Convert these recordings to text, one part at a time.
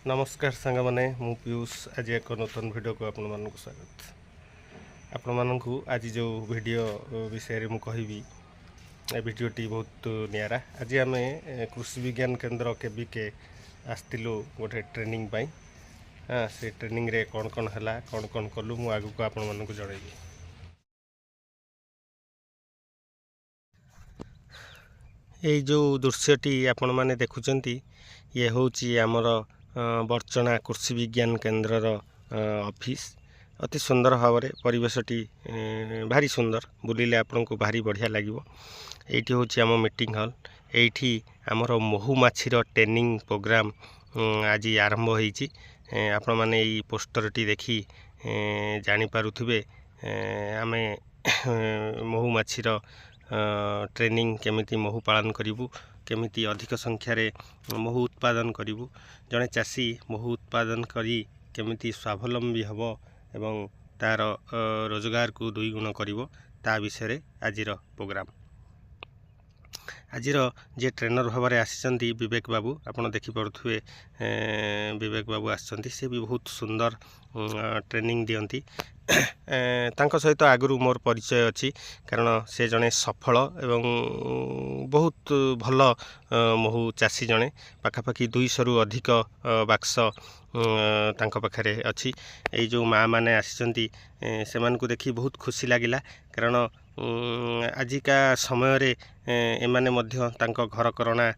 नमस्कार सांग मैंने मु पीयूष आज एक नूतन वीडियो को आपण मानक स्वागत। आपण मानक आज जो वीडियो विषय में कहबी ए वीडियोटी बहुत निरा। आज आम कृषि विज्ञान केन्द्र केबिके आसलु गोटे ट्रेनिंग पाई। हाँ से ट्रेनिंग रे कौन कौन है कौन कौन कलु मु आगु को आपण मानक जनइबी। ये जो दृश्यटी आपण माने देखुचंती ये होची आमर बर्चना कृषि विज्ञान केन्द्रर ऑफिस। अति सुंदर भाव में परिवेशटी भारी सुंदर बुलिले आपन को भारी बढ़िया लगिवो। एठी होची आम मीटिंग हॉल। एठी आमर महुमाछीर ट्रेनिंग प्रोग्राम आज आरंभ होईची। आपण माने ई पोस्टरटी देखी जानि पारुथिबे आमे महुमाछीर ट्रेनिंग केमिति महू पालन करूँ, केमिति अधिक संख्यार महू उत्पादन करूँ, जड़े चाषी महू उत्पादन करी केमिति स्वावलंबी हम एवं तार रोजगार को दुई गुण करिवो ता विषय आजिर प्रोग्राम। आजिर जे ट्रेनर भाव में आसी विवेक बाबू आपड़ देखिपे विवेक बाबू आसछंती। से भी बहुत सुंदर ट्रेनिंग दियंती। तांको सहित आगुरु मोर परिचय अछि कारण से जने सफल एवं बहुत भल महू चाषी जने पाखापाखि 200 रु अधिक बाक्स तांको पाखरे अछि। ए जो माँ माने आसिचंती से मानकु देखि बहुत खुशी लागिला कारण आजिका समय रे एमाने मध्य तांको घर करना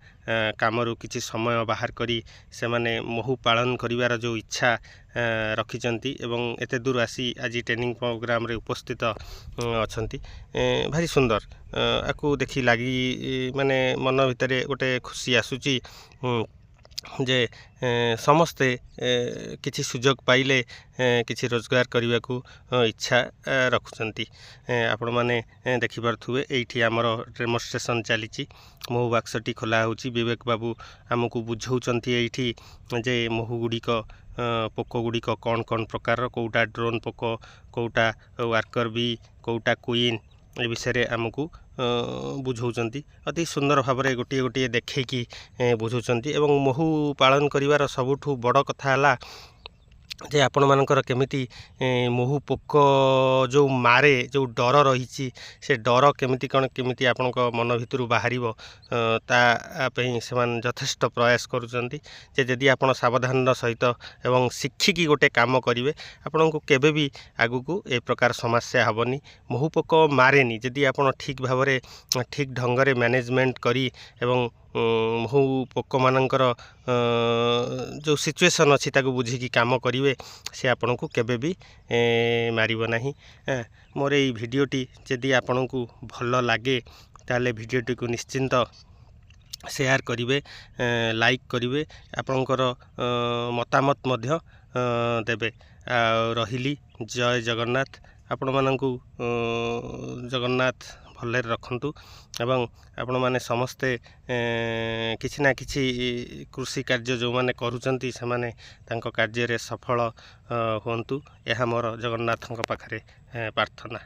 कामरू किछि समय बाहर करी से माने महू पालन करिवार जो इच्छा रखिचंती एवं एते दूर आसी आज ट्रेनिंग प्रोग्राम रे उपस्थित अछंती। भारी सुंदर आकु देखि लागी माने मन भितरे गोटे खुशी आसुची जे समस्ते किछि सुजोग पाइले किछि रोजगार करने को इच्छा रखुचंती। आपण माने देखि पारथुवे एठी हमर डेमोन्स्ट्रेशन चलीची। महू बाक्सटी खोला होची। विवेक बाबू आमको बुझाउचंती एठी जे महू गुड़िक पोक गुड़िक कौन कौन प्रकार कोटा ड्रोन पोक कोटा वर्कर बी कोटा क्वीन ए विषय आमको बुझाउचंती। अति सुंदर भाव में गोटे गोटे देखी बुझाउचंती एवं महू पालन करिवार सबुठु बड़ कथा है जे आपण मानकर केमिति महू पोक जो मारे जो डर रही से डर केमिति कौन केमिति आपण मन भितर बाहर तापी से यथेष्ट प्रयास करुँच जे यदि आपण सावधान सहित एवं शिक्षिकी गोटे काम करेंगे आपण को केबे भी आगु को ए प्रकार समस्या हेनी। महू पोक मारेनी जदि आपण ठीक भाव में ठीक ढंग मैनेजमेंट करी एवं महू पोक मानकर जो सिचुएशन अच्छी ताको बुझिकी काम करेंगे से आपण को केबे भी मारिबो नाही। मोर ये भिडियोटी जदि आपण को भल लगे ताले भिडियोटी को निश्चिंत शेयर करिवे, लाइक करिवे, आपणकर मतामत मध्य देबे। रहिली जय जगन्नाथ। आपण मानकु जगन्नाथ भले रखंतु एवं आपण माने समस्ते किछि ना किछि कृषि कार्य जो माने करूचंती से माने तांको कार्य रे सफल होंतु। यह मोर जगन्नाथଙ୍କ पाखरे प्रार्थना।